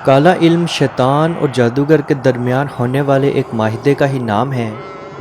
کالا علم شیطان اور جادوگر کے درمیان ہونے والے ایک معاہدے کا ہی نام ہے،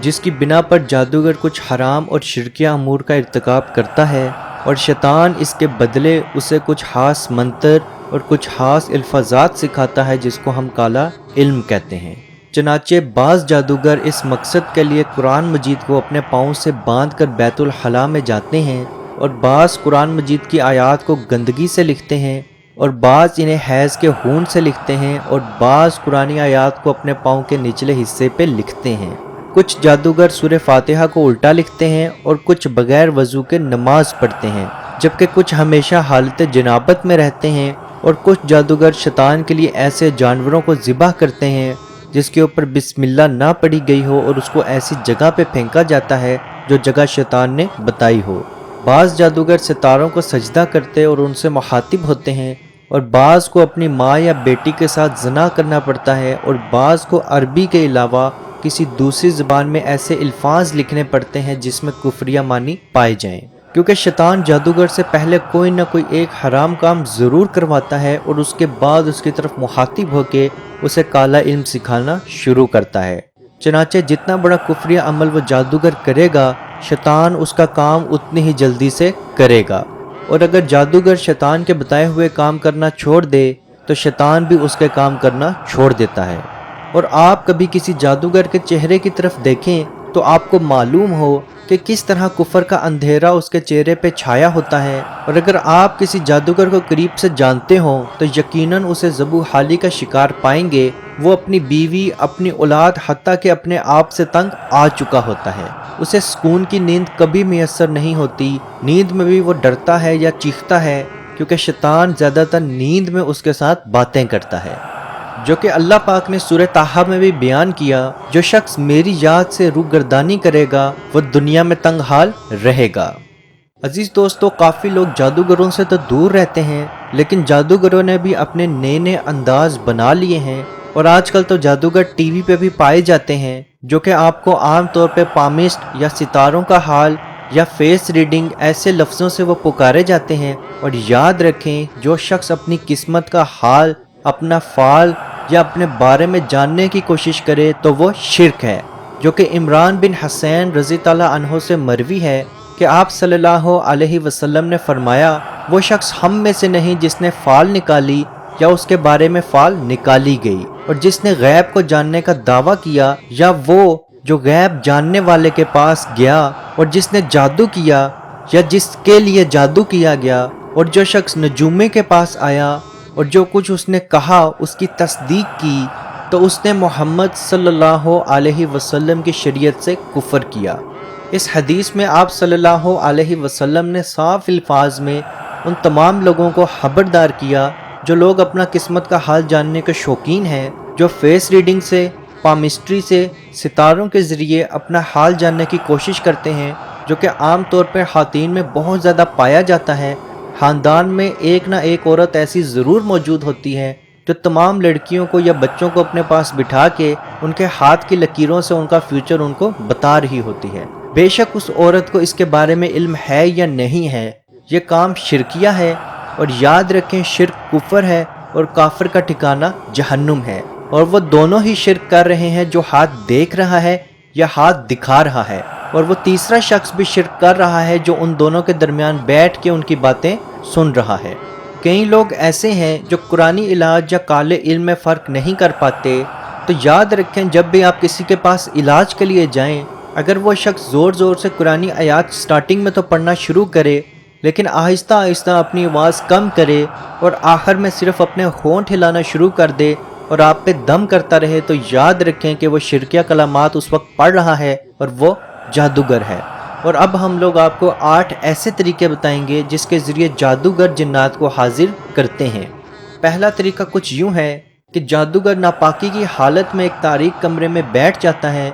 جس کی بنا پر جادوگر کچھ حرام اور شرکیہ امور کا ارتکاب کرتا ہے اور شیطان اس کے بدلے اسے کچھ خاص منتر اور کچھ خاص الفاظات سکھاتا ہے، جس کو ہم کالا علم کہتے ہیں۔ چنانچہ بعض جادوگر اس مقصد کے لیے قرآن مجید کو اپنے پاؤں سے باندھ کر بیت الخلاء میں جاتے ہیں، اور بعض قرآن مجید کی آیات کو گندگی سے لکھتے ہیں، اور بعض انہیں حیض کے خون سے لکھتے ہیں، اور بعض قرآنی آیات کو اپنے پاؤں کے نچلے حصے پہ لکھتے ہیں۔ کچھ جادوگر سورہ فاتحہ کو الٹا لکھتے ہیں اور کچھ بغیر وضو کے نماز پڑھتے ہیں، جبکہ کچھ ہمیشہ حالت جنابت میں رہتے ہیں، اور کچھ جادوگر شیطان کے لیے ایسے جانوروں کو ذبح کرتے ہیں جس کے اوپر بسم اللہ نہ پڑھی گئی ہو، اور اس کو ایسی جگہ پہ پھینکا جاتا ہے جو جگہ شیطان نے بتائی ہو۔ بعض جادوگر ستاروں کو سجدہ کرتے اور ان سے مخاطب ہوتے ہیں، اور بعض کو اپنی ماں یا بیٹی کے ساتھ زنا کرنا پڑتا ہے، اور بعض کو عربی کے علاوہ کسی دوسری زبان میں ایسے الفاظ لکھنے پڑتے ہیں جس میں کفریہ معنی پائے جائیں، کیونکہ شیطان جادوگر سے پہلے کوئی نہ کوئی ایک حرام کام ضرور کرواتا ہے اور اس کے بعد اس کی طرف مخاطب ہو کے اسے کالا علم سکھانا شروع کرتا ہے۔ چنانچہ جتنا بڑا کفریہ عمل وہ جادوگر کرے گا، شیطان اس کا کام اتنی ہی جلدی سے کرے گا، اور اگر جادوگر شیطان کے بتائے ہوئے کام کرنا چھوڑ دے تو شیطان بھی اس کے کام کرنا چھوڑ دیتا ہے۔ اور آپ کبھی کسی جادوگر کے چہرے کی طرف دیکھیں تو آپ کو معلوم ہو کہ کس طرح کفر کا اندھیرا اس کے چہرے پہ چھایا ہوتا ہے، اور اگر آپ کسی جادوگر کو قریب سے جانتے ہوں تو یقیناً اسے ذبح حالی کا شکار پائیں گے۔ وہ اپنی بیوی، اپنی اولاد، حتیٰ کہ اپنے آپ سے تنگ آ چکا ہوتا ہے۔ اسے سکون کی نیند کبھی میسر نہیں ہوتی، نیند میں بھی وہ ڈرتا ہے یا چیختا ہے، کیونکہ شیطان زیادہ تر نیند میں اس کے ساتھ باتیں کرتا ہے، جو کہ اللہ پاک نے سورہ طٰہٰ میں بھی بیان کیا، جو شخص میری یاد سے روگردانی کرے گا وہ دنیا میں تنگ حال رہے گا۔ عزیز دوستو، کافی لوگ جادوگروں سے تو دور رہتے ہیں، لیکن جادوگروں نے بھی اپنے نئے نئے انداز بنا لیے ہیں، اور آج کل تو جادوگر ٹی وی پہ بھی پائے جاتے ہیں، جو کہ آپ کو عام طور پہ پامسٹ یا ستاروں کا حال یا فیس ریڈنگ ایسے لفظوں سے وہ پکارے جاتے ہیں۔ اور یاد رکھیں، جو شخص اپنی قسمت کا حال، اپنا فال یا اپنے بارے میں جاننے کی کوشش کرے تو وہ شرک ہے، جو کہ عمران بن حسین رضی اللہ عنہ سے مروی ہے کہ آپ صلی اللہ علیہ وسلم نے فرمایا، وہ شخص ہم میں سے نہیں جس نے فال نکالی یا اس کے بارے میں فال نکالی گئی، اور جس نے غیب کو جاننے کا دعویٰ کیا، یا وہ جو غیب جاننے والے کے پاس گیا، اور جس نے جادو کیا یا جس کے لیے جادو کیا گیا، اور جو شخص نجومی کے پاس آیا اور جو کچھ اس نے کہا اس کی تصدیق کی، تو اس نے محمد صلی اللہ علیہ وسلم کی شریعت سے کفر کیا۔ اس حدیث میں آپ صلی اللہ علیہ وسلم نے صاف الفاظ میں ان تمام لوگوں کو خبردار کیا جو لوگ اپنا قسمت کا حال جاننے کے شوقین ہیں، جو فیس ریڈنگ سے، پامسٹری سے، ستاروں کے ذریعے اپنا حال جاننے کی کوشش کرتے ہیں، جو کہ عام طور پر خواتین میں بہت زیادہ پایا جاتا ہے۔ خاندان میں ایک نہ ایک عورت ایسی ضرور موجود ہوتی ہے جو تمام لڑکیوں کو یا بچوں کو اپنے پاس بٹھا کے ان کے ہاتھ کی لکیروں سے ان کا فیوچر ان کو بتا رہی ہوتی ہے۔ بے شک اس عورت کو اس کے بارے میں علم ہے یا نہیں ہے، یہ کام شرکیہ ہے، اور یاد رکھیں شرک کفر ہے اور کافر کا ٹھکانہ جہنم ہے، اور وہ دونوں ہی شرک کر رہے ہیں، جو ہاتھ دیکھ رہا ہے یا ہاتھ دکھا رہا ہے، اور وہ تیسرا شخص بھی شرک کر رہا ہے جو ان دونوں کے درمیان بیٹھ کے ان کی باتیں سن رہا ہے۔ کئی لوگ ایسے ہیں جو قرآنی علاج یا کالے علم میں فرق نہیں کر پاتے، تو یاد رکھیں جب بھی آپ کسی کے پاس علاج کے لیے جائیں، اگر وہ شخص زور زور سے قرآنی آیات سٹارٹنگ میں تو پڑھنا شروع کرے، لیکن آہستہ آہستہ اپنی آواز کم کرے اور آخر میں صرف اپنے ہونٹ ہلانا شروع کر دے اور آپ پہ دم کرتا رہے، تو یاد رکھیں کہ وہ شرکیہ کلمات اس وقت پڑھ رہا ہے اور وہ جادوگر ہے۔ اور اب ہم لوگ آپ کو 8 ایسے طریقے بتائیں گے جس کے ذریعے جادوگر جنات کو حاضر کرتے ہیں۔ پہلا طریقہ کچھ یوں ہے کہ جادوگر ناپاکی کی حالت میں ایک تاریک کمرے میں بیٹھ جاتا ہے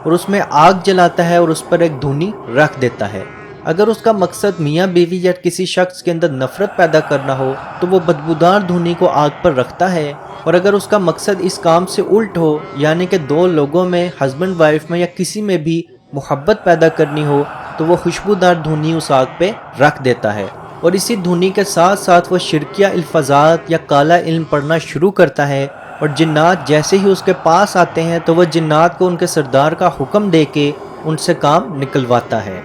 اور اس میں آگ جلاتا ہے اور اس پر ایک دھونی رکھ دیتا ہے۔ اگر اس کا مقصد میاں بیوی یا کسی شخص کے اندر نفرت پیدا کرنا ہو تو وہ بدبودار دھونی کو آگ پر رکھتا ہے، اور اگر اس کا مقصد اس کام سے الٹ ہو، یعنی کہ دو لوگوں میں، ہسبینڈ وائف میں یا کسی میں بھی محبت پیدا کرنی ہو، تو وہ خوشبودار دھونی اس آگ پہ رکھ دیتا ہے۔ اور اسی دھنی کے ساتھ ساتھ وہ شرکیہ الفاظات یا کالا علم پڑھنا شروع کرتا ہے، اور جنات جیسے ہی اس کے پاس آتے ہیں تو وہ جنات کو ان کے سردار کا حکم دے کے ان سے کام نکلواتا ہے۔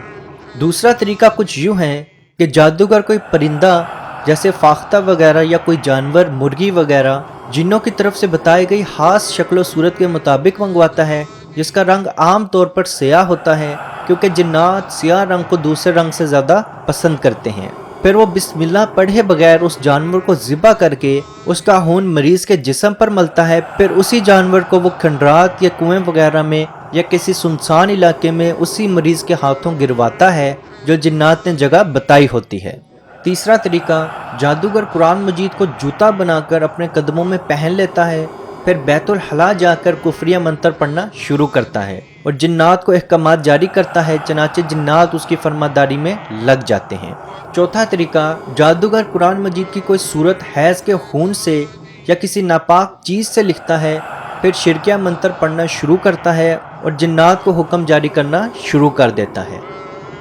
دوسرا طریقہ کچھ یوں ہے کہ جادوگر کوئی پرندہ جیسے فاختہ وغیرہ یا کوئی جانور، مرغی وغیرہ جنوں کی طرف سے بتائی گئی خاص شکل و صورت کے مطابق منگواتا ہے، جس کا رنگ عام طور پر سیاہ ہوتا ہے، کیونکہ جنات سیاہ رنگ کو دوسرے رنگ سے زیادہ پسند کرتے ہیں۔ پھر وہ بسم اللہ پڑھے بغیر اس جانور کو ذبح کر کے اس کا خون مریض کے جسم پر ملتا ہے، پھر اسی جانور کو وہ کھنڈرات یا کنویں وغیرہ میں یا کسی سنسان علاقے میں اسی مریض کے ہاتھوں گرواتا ہے جو جنات نے جگہ بتائی ہوتی ہے۔ تیسرا طریقہ، جادوگر قرآن مجید کو جوتا بنا کر اپنے قدموں میں پہن لیتا ہے، پھر بیت الخلا جا کر کفریہ منتر پڑھنا شروع کرتا ہے اور جنات کو احکامات جاری کرتا ہے، چنانچہ جنات اس کی فرمانبرداری میں لگ جاتے ہیں۔ چوتھا طریقہ، جادوگر قرآن مجید کی کوئی صورت حیض کے خون سے یا کسی ناپاک چیز سے لکھتا ہے، پھر شرکیہ منتر پڑھنا شروع کرتا ہے اور جنات کو حکم جاری کرنا شروع کر دیتا ہے۔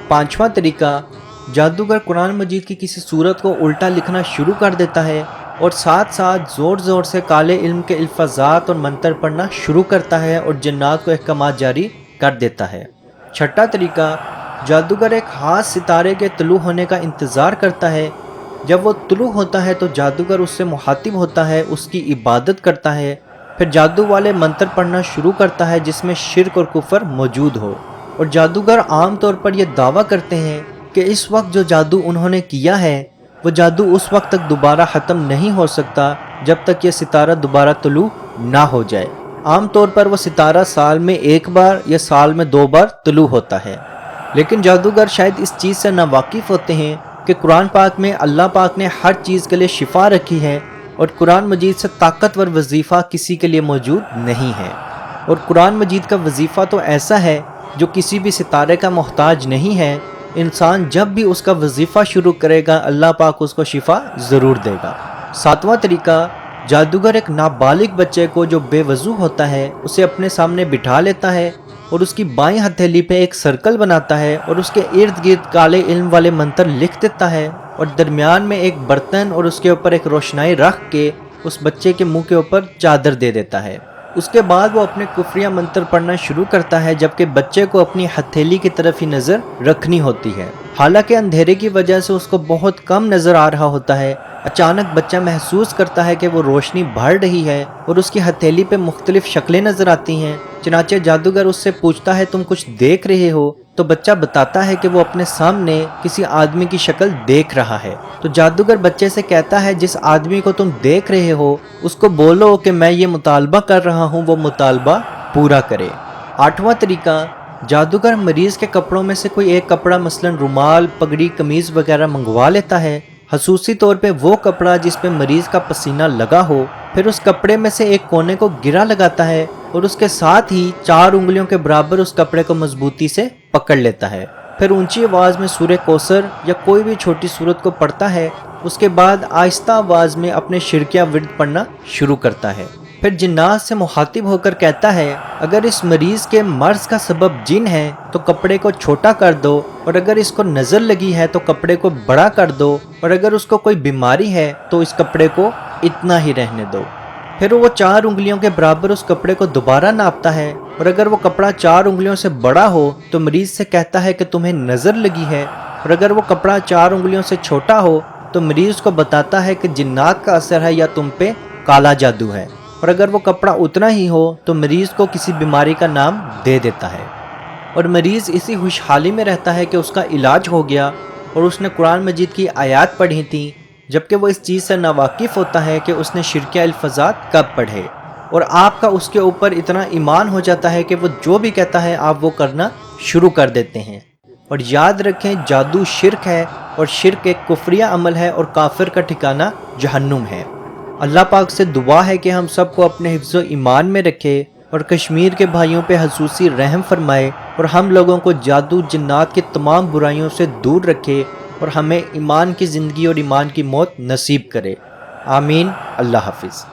پانچواں طریقہ، جادوگر قرآن مجید کی کسی صورت کو الٹا لکھنا شروع کر دیتا ہے اور ساتھ ساتھ زور زور سے کالے علم کے الفاظات اور منتر پڑھنا شروع کرتا ہے اور جنات کو احکامات جاری کر دیتا ہے۔ چھٹا طریقہ، جادوگر ایک خاص ستارے کے طلوع ہونے کا انتظار کرتا ہے، جب وہ طلوع ہوتا ہے تو جادوگر اس سے مخاطب ہوتا ہے، اس کی عبادت کرتا ہے، پھر جادو والے منتر پڑھنا شروع کرتا ہے جس میں شرک اور کفر موجود ہو، اور جادوگر عام طور پر یہ دعویٰ کرتے ہیں کہ اس وقت جو جادو انہوں نے کیا ہے وہ جادو اس وقت تک دوبارہ ختم نہیں ہو سکتا جب تک یہ ستارہ دوبارہ طلوع نہ ہو جائے۔ عام طور پر وہ ستارہ سال میں ایک بار یا سال میں 2 بار طلوع ہوتا ہے، لیکن جادوگر شاید اس چیز سے ناواقف ہوتے ہیں کہ قرآن پاک میں اللہ پاک نے ہر چیز کے لیے شفا رکھی ہے اور قرآن مجید سے طاقتور وظیفہ کسی کے لیے موجود نہیں ہے، اور قرآن مجید کا وظیفہ تو ایسا ہے جو کسی بھی ستارے کا محتاج نہیں ہے۔ انسان جب بھی اس کا وظیفہ شروع کرے گا اللہ پاک اس کو شفا ضرور دے گا۔ ساتواں طریقہ، جادوگر ایک نابالغ بچے کو جو بے وضو ہوتا ہے اسے اپنے سامنے بٹھا لیتا ہے اور اس کی بائیں ہتھیلی پہ ایک سرکل بناتا ہے اور اس کے ارد گرد کالے علم والے منتر لکھ دیتا ہے، اور درمیان میں ایک برتن اور اس کے اوپر ایک روشنائی رکھ کے اس بچے کے منہ کے اوپر چادر دے دیتا ہے۔ اس کے بعد وہ اپنے کفریہ منتر پڑھنا شروع کرتا ہے، جبکہ بچے کو اپنی ہتھیلی کی طرف ہی نظر رکھنی ہوتی ہے۔ حالانکہ اندھیرے کی وجہ سے اس کو بہت کم نظر آ رہا ہوتا ہے، اچانک بچہ محسوس کرتا ہے کہ وہ روشنی بڑھ رہی ہے اور اس کی ہتھیلی پہ مختلف شکلیں نظر آتی ہیں۔ چنانچہ جادوگر اس سے پوچھتا ہے تم کچھ دیکھ رہے ہو؟ تو بچہ بتاتا ہے کہ وہ اپنے سامنے کسی آدمی کی شکل دیکھ رہا ہے۔ تو جادوگر بچے سے کہتا ہے جس آدمی کو تم دیکھ رہے ہو اس کو بولو کہ میں یہ مطالبہ کر رہا ہوں، وہ مطالبہ پورا کرے۔ آٹھواں طریقہ، جادوگر مریض کے کپڑوں میں سے کوئی ایک کپڑا مثلا رومال، پگڑی، قمیض وغیرہ منگوا لیتا ہے، خصوصی طور پہ وہ کپڑا جس پہ مریض کا پسینہ لگا ہو، پھر اس کپڑے میں سے ایک کونے کو گرا لگاتا ہے اور اس کے ساتھ ہی 4 انگلیوں کے برابر اس کپڑے کو مضبوطی سے پکڑ لیتا ہے، پھر اونچی آواز میں سورہ کوثر یا کوئی بھی چھوٹی سورت کو پڑھتا ہے، اس کے بعد آہستہ آواز میں اپنے شرکیہ ورد پڑھنا شروع کرتا ہے، پھر جنات سے مخاطب ہو کر کہتا ہے اگر اس مریض کے مرض کا سبب جن ہے تو کپڑے کو چھوٹا کر دو، اور اگر اس کو نظر لگی ہے تو کپڑے کو بڑا کر دو، اور اگر اس کو کوئی بیماری ہے تو اس کپڑے کو اتنا ہی رہنے دو۔ پھر وہ 4 انگلیوں کے برابر اس کپڑے کو دوبارہ ناپتا ہے، اور اگر وہ کپڑا 4 انگلیوں سے بڑا ہو تو مریض سے کہتا ہے کہ تمہیں نظر لگی ہے، اور اگر وہ کپڑا 4 انگلیوں سے چھوٹا ہو تو مریض کو بتاتا ہے کہ جنات کا اثر ہے یا تم پہ کالا جادو ہے، اور اگر وہ کپڑا اتنا ہی ہو تو مریض کو کسی بیماری کا نام دے دیتا ہے، اور مریض اسی خوشحالی میں رہتا ہے کہ اس کا علاج ہو گیا اور اس نے قرآن مجید کی آیات پڑھی تھیں، جبکہ وہ اس چیز سے ناواقف ہوتا ہے کہ اس نے شرکیہ الفاظات کب پڑھے، اور آپ کا اس کے اوپر اتنا ایمان ہو جاتا ہے کہ وہ جو بھی کہتا ہے آپ وہ کرنا شروع کر دیتے ہیں۔ اور یاد رکھیں جادو شرک ہے، اور شرک ایک کفریہ عمل ہے، اور کافر کا ٹھکانہ جہنم ہے۔ اللہ پاک سے دعا ہے کہ ہم سب کو اپنے حفظ و ایمان میں رکھے اور کشمیر کے بھائیوں پہ خصوصی رحم فرمائے، اور ہم لوگوں کو جادو جنات کی تمام برائیوں سے دور رکھے اور ہمیں ایمان کی زندگی اور ایمان کی موت نصیب کرے۔ آمین۔ اللہ حافظ۔